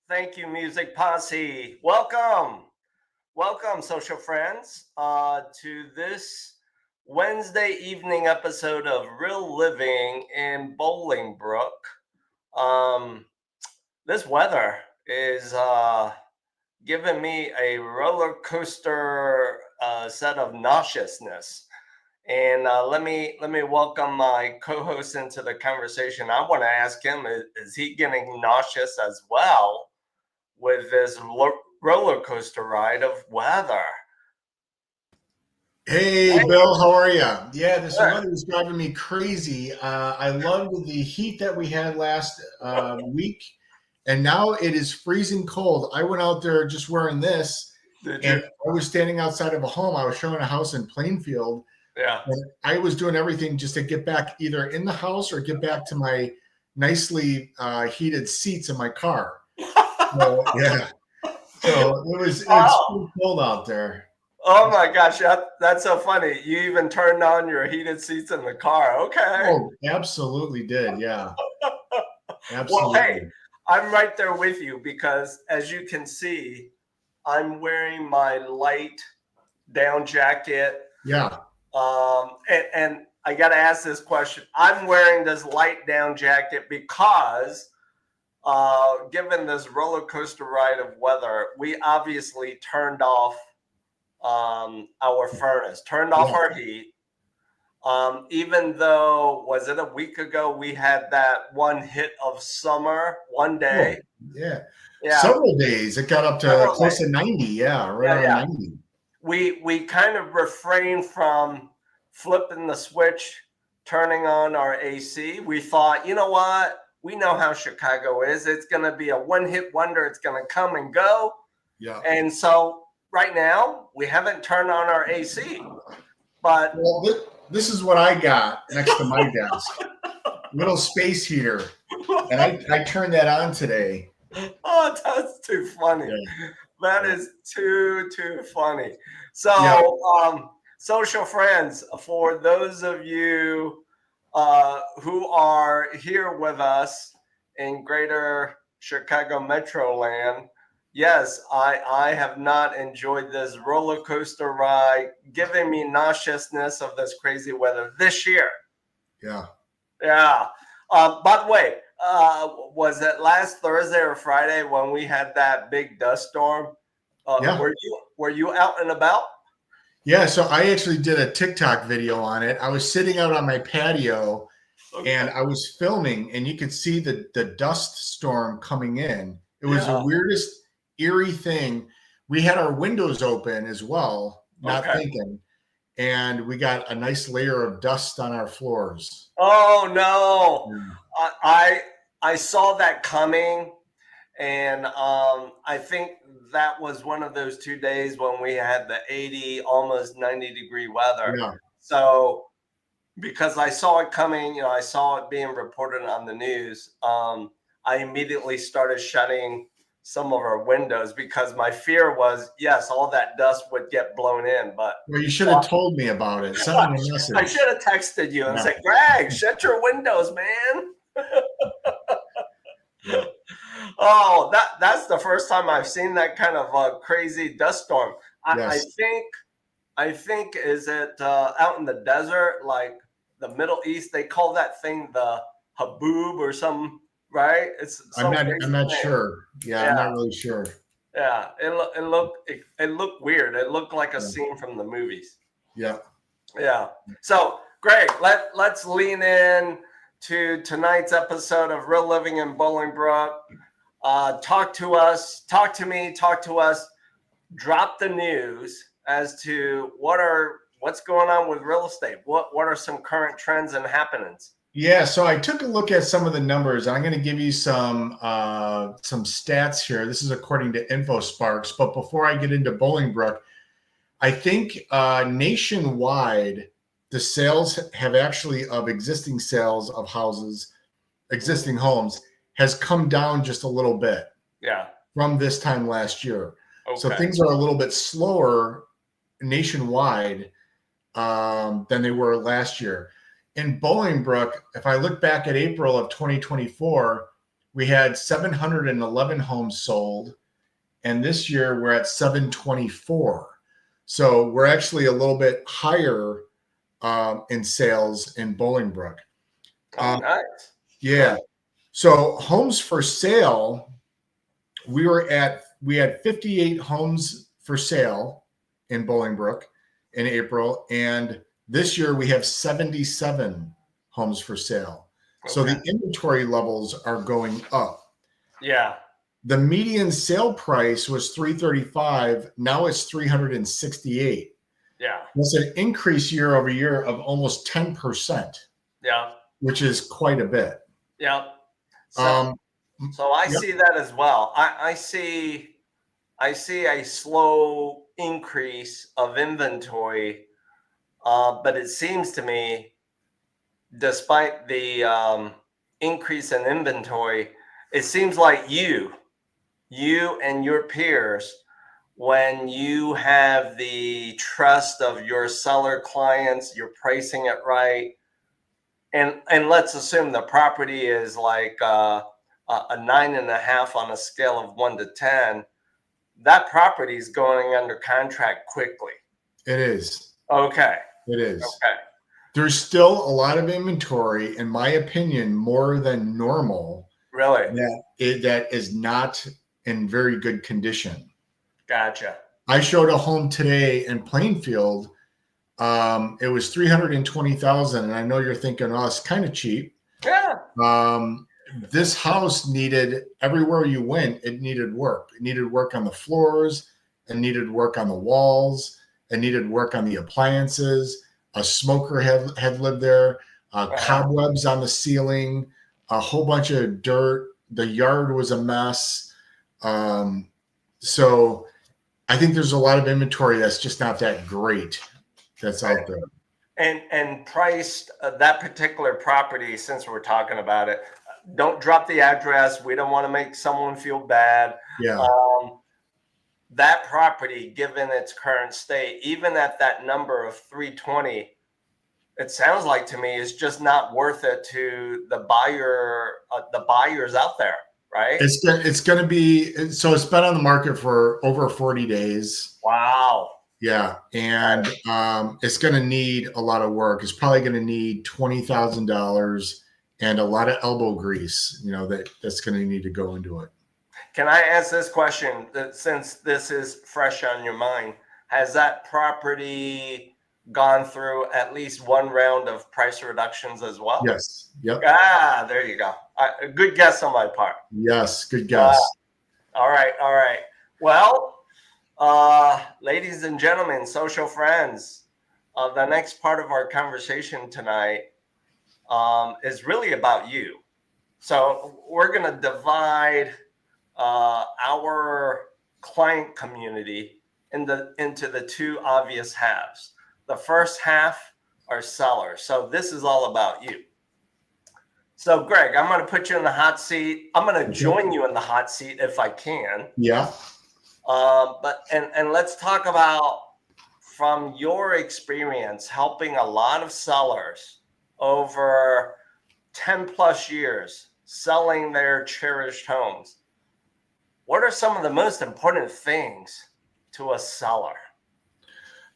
Thank you, Music Posse. Welcome, social friends, to this Wednesday evening episode of Real Living in Bolingbrook. This weather is giving me a roller coaster set of nauseousness. And let me welcome my co-host into the conversation. I want to ask him: is he getting nauseous as well with this roller coaster ride of weather? Hey, Bill, how are you? Yeah, this weather is driving me crazy. I loved the heat that we had last week, and now it is freezing cold. I went out there just wearing this, Did and you? I was standing outside of a home. I was showing a house in Plainfield, Yeah. and I was doing everything just to get back either in the house or get back to my nicely heated seats in my car. So, yeah, so it's Oh, pretty cold out there. oh my gosh, that's so funny. You even turned on your heated seats in the car. Okay. Oh, absolutely did. Yeah, Well, hey, absolutely. I'm right there with you because as you can see, I'm wearing my light down jacket. Yeah. And I got to ask this question. I'm wearing this light down jacket because, given this roller coaster ride of weather, we obviously turned off our furnace, turned off Yeah. our heat. Even though, was it a week ago, we had that one hit of summer one day? Oh, yeah. Yeah, Several days. It got up to several close days. to 90. Yeah, right Yeah, around yeah. 90. We kind of refrained from flipping the switch, turning on our AC. We thought, you know what? We know how Chicago is. It's going to be a one hit wonder. It's going to come and go. Yeah. And so right now, we haven't turned on our AC. But Well, this is what I got next to my desk. Little space heater. And I turned that on today. oh, that's too funny. Yeah. That Yeah. is too funny. Yeah. So, social friends, for those of you who are here with us in Greater Chicago Metro Land, yes, I have not enjoyed this roller coaster ride, giving me nauseousness of this crazy weather this year. Yeah. Yeah. By the way, was it last Thursday or Friday when we had that big dust storm? Yeah. Were you out and about? Yeah. So I actually did a TikTok video on it. I was sitting out on my patio and Okay. I was filming, and you could see the dust storm coming in. It was the Yeah. weirdest, eerie thing. We had our windows open as well, not Okay. thinking, and we got a nice layer of dust on our floors. Oh no. Yeah. I saw that coming, and I think that was one of those 2 days when we had the 80, almost 90-degree weather. Yeah. So because I saw it coming, I saw it being reported on the news. I immediately started shutting some of our windows because my fear was, yes, all that dust would get blown in. But Well, you should have told me about it. Send me a I message. should have texted you and Yeah. said, Greg, shut your windows, man. Yeah. Oh, that's the first time I've seen that kind of crazy dust storm. I Yes. think is it out in the desert, like the Middle East? They call that thing the haboob or some, right? It's I'm some not. I'm crazy not thing. sure. Yeah, I'm Yeah, not really sure. yeah. It looked weird. It looked like a Yeah. scene from the movies. Yeah. Yeah. So, Greg, let's lean in to tonight's episode of Real Living in Bolingbrook. Talk to us. Talk to me. Talk to us. Drop the news as to what's going on with real estate. What are some current trends and happenings? Yeah, so I took a look at some of the numbers. I'm going to give you some stats here. This is according to InfoSparks. But before I get into Bolingbrook, I think nationwide, the sales have actually of existing sales of houses, existing homes, has come down just a little bit Yeah. from this time last year. So Okay. things are a little bit slower nationwide than they were last year. In Bolingbrook, if I look back at April of 2024, we had 711 homes sold, and this year we're at 724. So we're actually a little bit higher in sales in Bolingbrook. Oh, nice. Yeah. Good. So homes for sale, we had 58 homes for sale in Bolingbrook in April, and this year we have 77 homes for sale. So Okay. the inventory levels are going up. Yeah. The median sale price was 335. Now it's 368. Yeah. That's an increase year over year of almost 10%, Yeah. which is quite a bit. Yeah. So, Um, so I yep. see that as well. I see a slow increase of inventory, but it seems to me, despite the increase in inventory, it seems like you and your peers, when you have the trust of your seller clients, you're pricing it right, and let's assume the property is like a 9.5 on a scale of 1 to 10. That property is going under contract quickly. It is. Okay. It is. Okay. There's still a lot of inventory, in my opinion, more than normal. Really? That is not in very good condition. Gotcha. I showed a home today in Plainfield. It was 320,000, and I know you're thinking, oh, it's kind of cheap. Yeah. This house needed, everywhere you went, it needed work. It needed work on the floors. It needed work on the walls. It needed work on the appliances. A smoker had lived there. Cobwebs on the ceiling. A whole bunch of dirt. The yard was a mess. So I think there's a lot of inventory that's just not that great that's out there. And priced that particular property, since we're talking about it, don't drop the address. We don't want to make someone feel bad. Yeah. That property, given its current state, even at that number of 320, it sounds like to me is just not worth it to the buyers out there, right? It's going to be, so it's been on the market for over 40 days. Wow. Yeah. And it's going to need a lot of work. It's probably going to need $20,000 and a lot of elbow grease, that's going to need to go into it. Can I ask this question, since this is fresh on your mind? Has that property gone through at least one round of price reductions as well? Yes. Yep. There you go. A good guess on my part. Yes. Good guess. All right. All right. Well, ladies and gentlemen, social friends, the next part of our conversation tonight is really about you. So we're going to divide our client community into the two obvious halves. The first half are sellers. So this is all about you. So Greg, I'm going to put you in the hot seat. I'm going to join you in the hot seat if I can. Yeah. But let's talk about, from your experience helping a lot of sellers over 10 plus years selling their cherished homes, what are some of the most important things to a seller?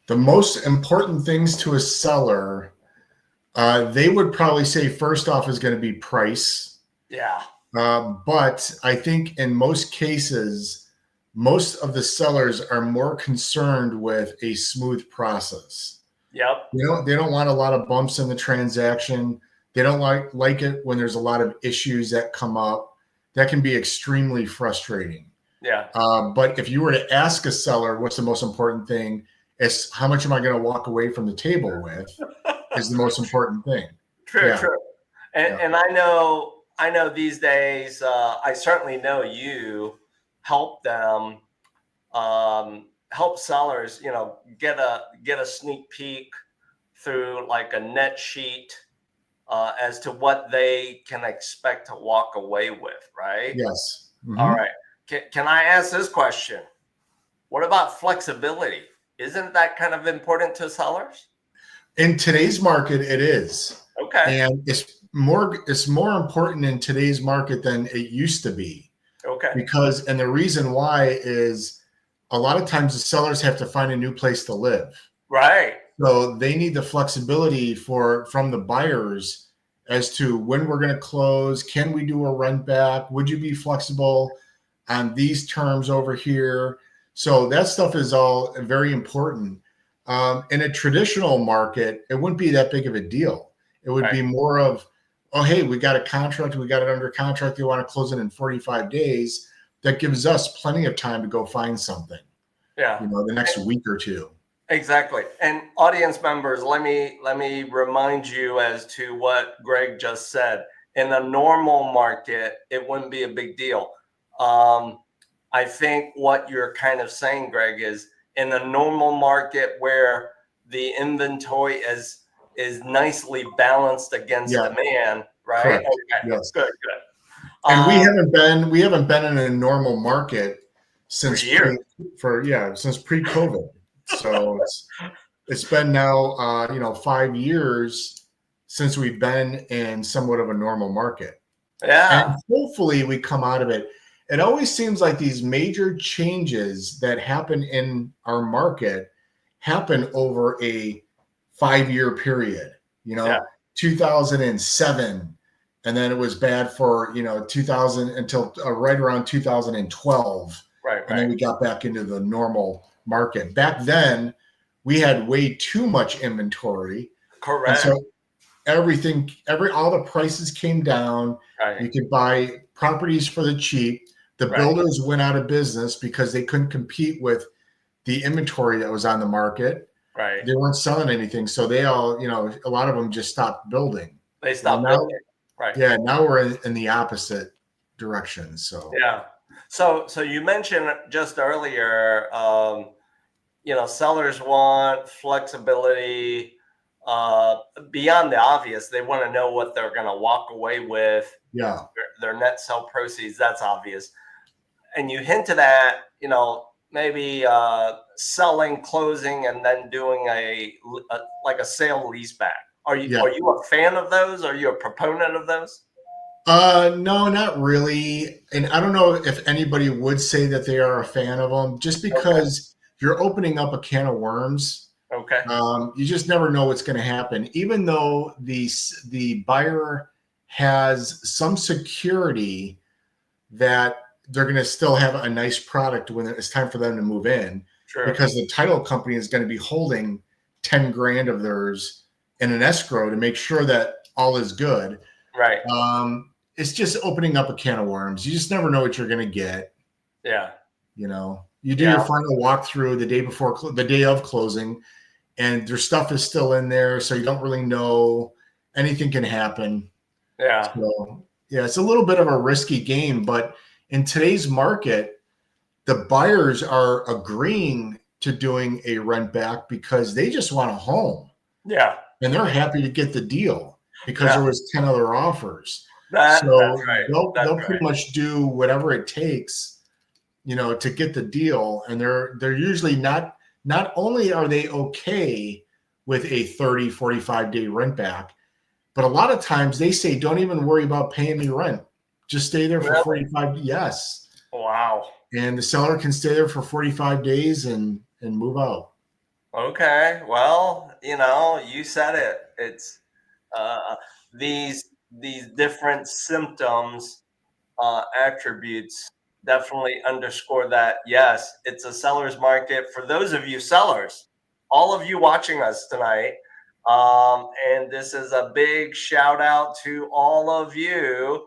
The most important things to a seller, they would probably say first off is going to be price. Yeah. But I think in most cases, most of the sellers are more concerned with a smooth process. Yep. They don't want a lot of bumps in the transaction. They don't like it when there's a lot of issues that come up. That can be extremely frustrating. Yeah. But if you were to ask a seller, what's the most important thing? It's how much am I going to walk away from the table with is the most important thing. True, Yeah. true. And I know these days, I certainly know you help them, help sellers, get a sneak peek through like a net sheet as to what they can expect to walk away with, right? Yes. Mm-hmm. All right. Can I ask this question? What about flexibility? Isn't that kind of important to sellers? In today's market, it is. Okay. And more important in today's market than it used to be. Okay. Because, and the reason why is a lot of times the sellers have to find a new place to live. Right. So they need the flexibility from the buyers as to when we're going to close. Can we do a rent back? Would you be flexible on these terms over here? So that stuff is all very important. In a traditional market, it wouldn't be that big of a deal. It would be more of, oh, hey, we got a contract. We got it under contract. They want to close it in 45 days. That gives us plenty of time to go find something. Yeah. The next week or two. Exactly. And audience members, let me remind you as to what Greg just said. In a normal market, it wouldn't be a big deal. I think what you're kind of saying, Greg, is in a normal market where the inventory is nicely balanced against demand, right? Correct. Okay. Yes. Good. And we haven't been in a normal market since since pre-COVID. So it's been now 5 years since we've been in somewhat of a normal market. Yeah. And hopefully we come out of it. It always seems like these major changes that happen in our market happen over a 5-year period. 2007, and then it was bad for 2000 until right around 2012. Right. And then we got back into the normal market. Back then, we had way too much inventory. Correct. And so all the prices came down. Right. You could buy properties for the cheap. The builders went out of business because they couldn't compete with the inventory that was on the market. Right. They weren't selling anything. So they all, a lot of them just stopped building. They stopped building. Right. Yeah. Now we're in the opposite direction. So, yeah. So you mentioned just earlier, sellers want flexibility beyond the obvious. They want to know what they're going to walk away with. Yeah. Their net sale proceeds. That's obvious. And you hinted at, maybe selling, closing, and then doing a sale leaseback. Are you a fan of those? Are you a proponent of those? No, not really. And I don't know if anybody would say that they are a fan of them, just because you're opening up a can of worms. Okay. You just never know what's going to happen. Even though the buyer has some security that they're going to still have a nice product when it's time for them to move in. Sure. Because the title company is going to be holding 10 grand of theirs in an escrow to make sure that all is good. Right. It's just opening up a can of worms. You just never know what you're going to get. Yeah. You do your final walkthrough the day of closing, and their stuff is still in there. So you don't really know. Anything can happen. Yeah. So, it's a little bit of a risky game, but in today's market, the buyers are agreeing to doing a rent back because they just want a home. Yeah. And they're happy to get the deal because there was 10 other offers. That's right. They'll pretty much do whatever it takes, to get the deal. And they're usually not only are they okay with a 30, 45-day rent back, but a lot of times they say, don't even worry about paying me rent. Just stay there for 45. Yes. Wow. And the seller can stay there for 45 days and move out. Okay. Well, you said it. It's these different symptoms, attributes definitely underscore that. Yes, it's a seller's market. For those of you sellers, all of you watching us tonight, and this is a big shout out to all of you.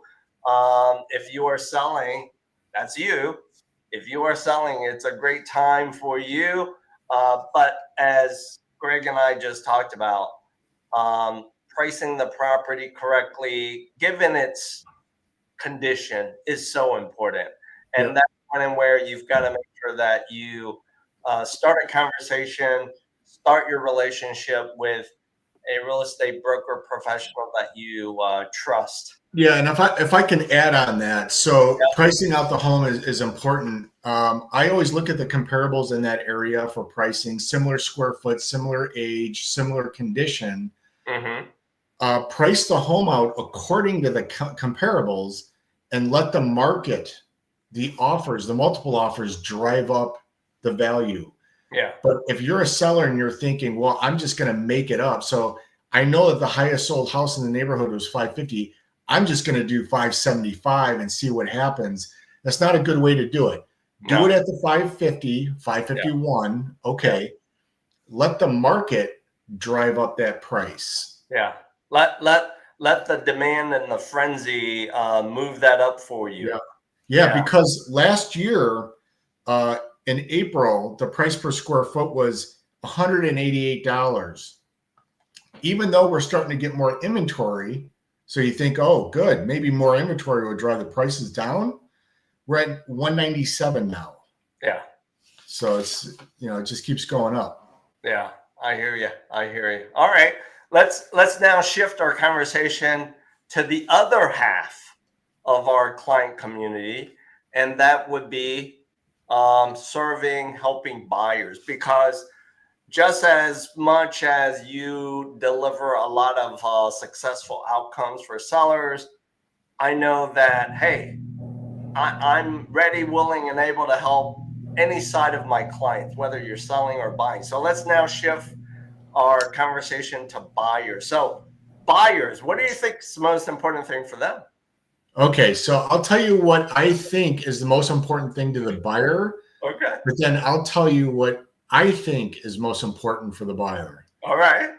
If you are selling, that's you. If you are selling, it's a great time for you. But as Greg and I just talked about, pricing the property correctly, given its condition, is so important. And that's one where you've got to make sure that you start a conversation, start your relationship with a real estate broker professional that you trust. Yeah, and if I can add on that, so pricing out the home is important. I always look at the comparables in that area for pricing, similar square foot, similar age, similar condition. Mm-hmm. price the home out according to the comparables and let the market, the offers, the multiple offers drive up the value. Yeah. But if you're a seller and you're thinking, well, I'm just going to make it up. So I know that the highest sold house in the neighborhood was 550. I'm just going to do 575 and see what happens. That's not a good way to do it. Do it at the 550, 551. Yeah. Okay. Yeah. Let the market drive up that price. Yeah. Let the demand and the frenzy move that up for you. Yeah. Yeah. Because last year, in April, the price per square foot was $188. Even though we're starting to get more inventory, so you think, oh, good, maybe more inventory will drive the prices down. We're at 197 now. Yeah. So it's, it just keeps going up. Yeah, I hear you. I hear you. All right, let's now shift our conversation to the other half of our client community, and that would be helping buyers, because just as much as you deliver a lot of successful outcomes for sellers, I know that, hey, I'm ready, willing, and able to help any side of my clients, whether you're selling or buying. So let's now shift our conversation to buyers. So buyers, what do you think is the most important thing for them? Okay, so I'll tell you what I think is the most important thing to the buyer. Okay. But then I'll tell you what I think is most important for the buyer. All right.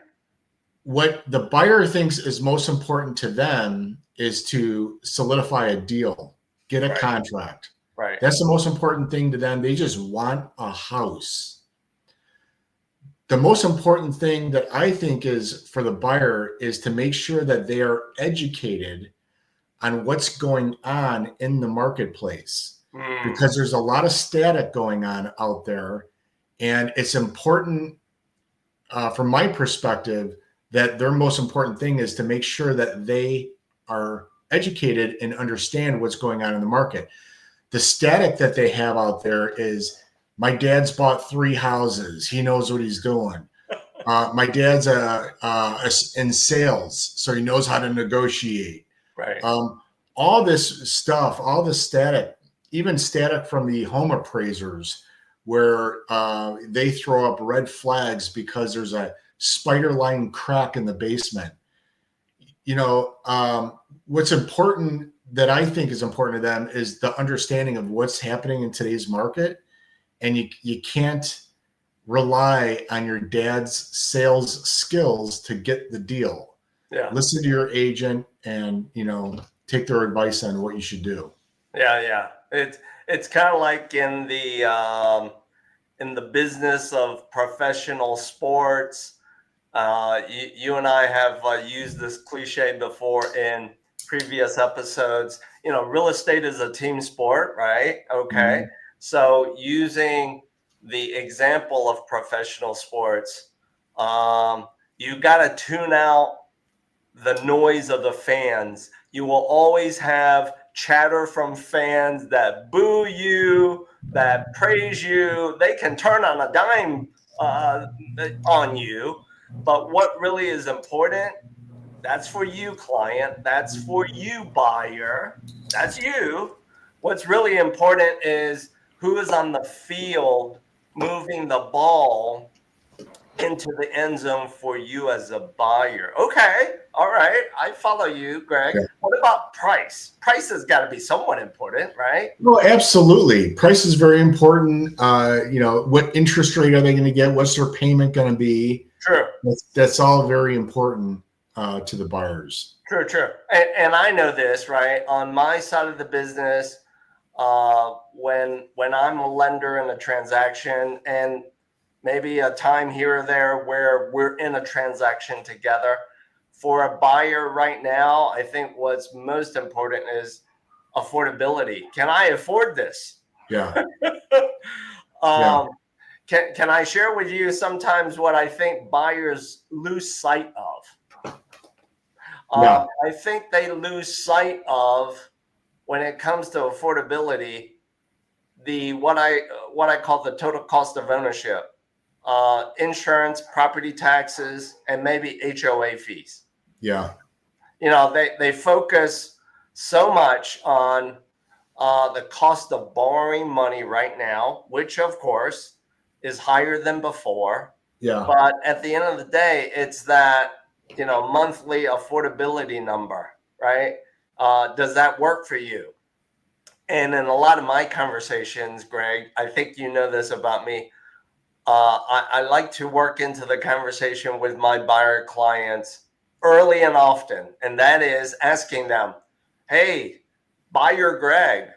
What the buyer thinks is most important to them is to solidify a deal, get a contract. Right. That's the most important thing to them. They just want a house. The most important thing that I think is for the buyer is to make sure that they are educated on what's going on in the marketplace, because there's a lot of static going on out there. And it's important from my perspective that their most important thing is to make sure that they are educated and understand what's going on in the market. The static that they have out there is, my dad's bought 3 houses. He knows what he's doing. My dad's in sales, so he knows how to negotiate. Right. All this stuff, all the static, even static from the home appraisers, where they throw up red flags because there's a spider line crack in the basement. What's important, that I think is important to them, is the understanding of what's happening in today's market. And you can't rely on your dad's sales skills to get the deal. Yeah. Listen to your agent and, take their advice on what you should do. Yeah. Yeah. It's kind of like in the business of professional sports. You and I have used this cliche before in previous episodes. Real estate is a team sport, right? Okay. Mm-hmm. So using the example of professional sports, you got to tune out the noise of the fans. You will always have chatter from fans that boo you, that praise you. They can turn on a dime on you. But what really is important, that's for you, client. That's for you, buyer. That's you. What's really important is who is on the field moving the ball into the end zone for you as a buyer. Okay. All right. I follow you, Greg. Yeah. What about price? Price has got to be somewhat important, right? Well, absolutely. Price is very important. What interest rate are they going to get? What's their payment going to be? True. That's all very important to the buyers. True. And I know this, right? On my side of the business, when I'm a lender in a transaction, and maybe a time here or there where we're in a transaction together, for a buyer right now, I think what's most important is affordability. Can I afford this? Yeah. Can I share with you sometimes what I think buyers lose sight of? I think they lose sight of, when it comes to affordability, what I call the total cost of ownership, insurance, property taxes, and maybe HOA fees. Yeah. They focus so much on the cost of borrowing money right now, which of course is higher than before. Yeah. But at the end of the day, it's that, monthly affordability number, right? Does that work for you? And in a lot of my conversations, Greg, I think you know this about me. I like to work into the conversation with my buyer clients early and often. And that is asking them, hey, buyer Greg,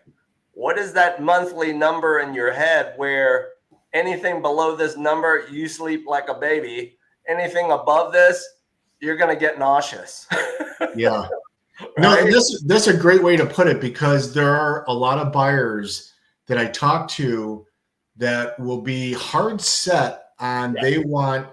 what is that monthly number in your head where anything below this number, you sleep like a baby? Anything above this, you're going to get nauseous. Yeah. No, Right? and that's a great way to put it, because there are a lot of buyers that I talk to that will be hard set on Yeah. they want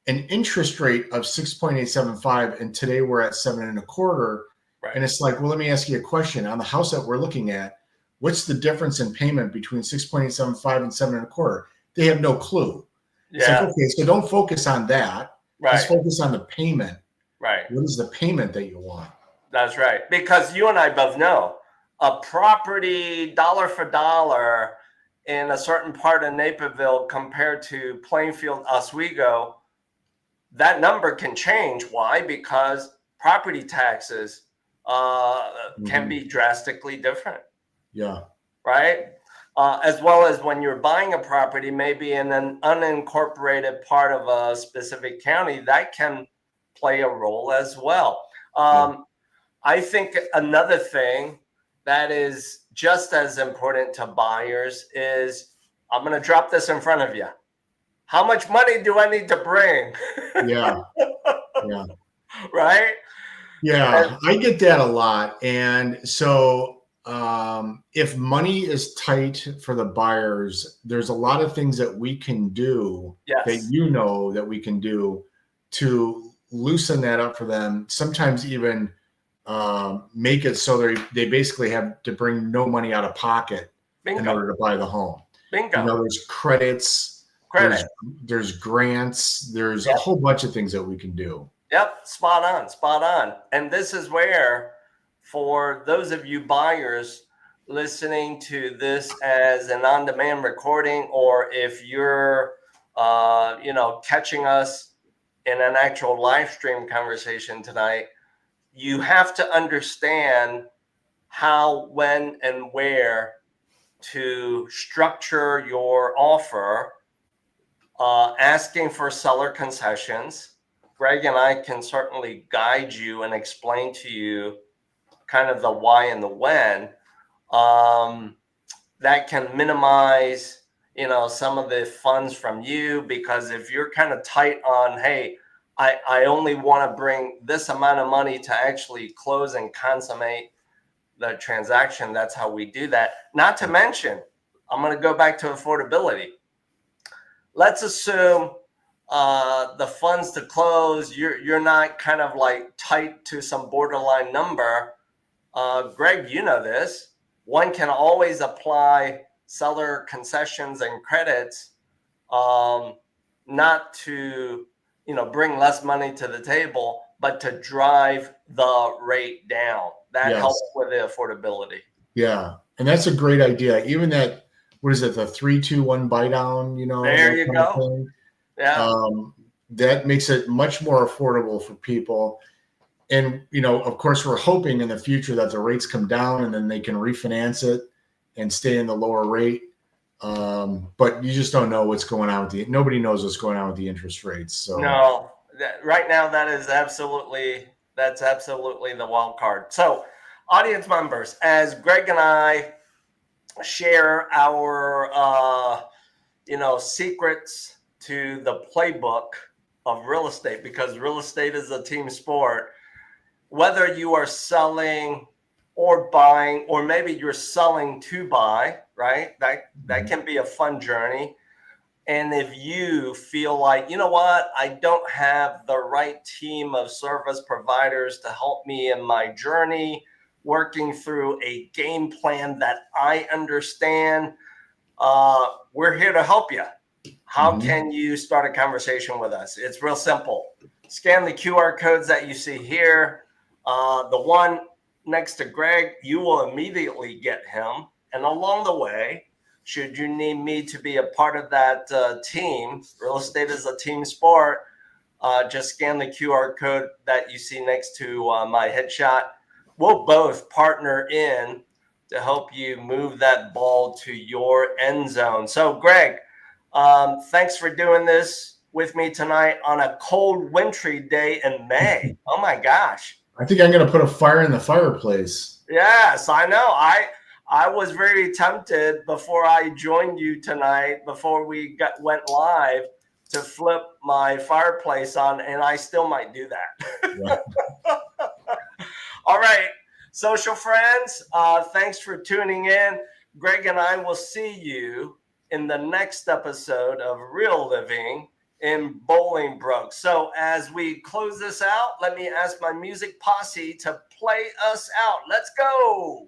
an interest rate of 6.875, and today we're at 7.25. Right. And it's like, well, let me ask you a question. On the house that we're looking at, what's the difference in payment between 6.875 and 7.25? They have no clue. It's like, okay, so don't focus on that. Right. Just focus on the payment. Right. What is the payment that you want? That's right. Because you and I both know a property dollar for dollar in a certain part of Naperville compared to Plainfield, Oswego, that number can change. Why? Because property taxes can be drastically different. Yeah. Right? As well as when you're buying a property, maybe in an unincorporated part of a specific county, that can play a role as well. I think another thing that is just as important to buyers is, I'm going to drop this in front of you. How much money do I need to bring? Yeah. Yeah. Right? Yeah, I get that a lot. And so if money is tight for the buyers, there's a lot of things that we can do that we can do to loosen that up for them. Sometimes even make it so they basically have to bring no money out of pocket in order to buy the home. Bingo. There's credits, there's grants, there's a whole bunch of things that we can do. Yep, spot on. And this is where, for those of you buyers listening to this as an on-demand recording, or if you're, catching us in an actual live stream conversation tonight, you have to understand how, when, and where to structure your offer, asking for seller concessions. Greg and I can certainly guide you and explain to you kind of the why and the when. That can minimize, some of the funds from you, because if you're kind of tight on, hey, I only want to bring this amount of money to actually close and consummate the transaction, that's how we do that. Not to mention, I'm going to go back to affordability. Let's assume the funds to close, you're not kind of like tight to some borderline number. Greg, you know this. One can always apply seller concessions and credits, not to bring less money to the table, but to drive the rate down. That helps with the affordability. Yeah, and that's a great idea. Even that, what is it, the 3-2-1 buy down? There you go. Yeah. That makes it much more affordable for people. And, of course, we're hoping in the future that the rates come down and then they can refinance it and stay in the lower rate. But you just don't know what's going on with nobody knows what's going on with the interest rates. So no, right now that's absolutely the wild card. So audience members, as Greg and I share our, secrets to the playbook of real estate, because real estate is a team sport, whether you are selling or buying, or maybe you're selling to buy, right? That can be a fun journey. And if you feel like, you know what, I don't have the right team of service providers to help me in my journey, working through a game plan that I understand, we're here to help you. How can you start a conversation with us? It's real simple. scan the QR codes that you see here. The one next to Greg, you will immediately get him. And along the way, should you need me to be a part of that team, real estate is a team sport, just scan the QR code that you see next to my headshot. We'll both partner in to help you move that ball to your end zone. So, Greg, thanks for doing this with me tonight on a cold, wintry day in May. Oh my gosh. I think I'm going to put a fire in the fireplace. Yes, I know. I was very tempted before I joined you tonight, before we went live, to flip my fireplace on, and I still might do that. Yeah. All right, social friends, thanks for tuning in. Greg and I will see you in the next episode of Real Living in Bolingbrook. So as we close this out, let me ask my music posse to play us out. Let's go.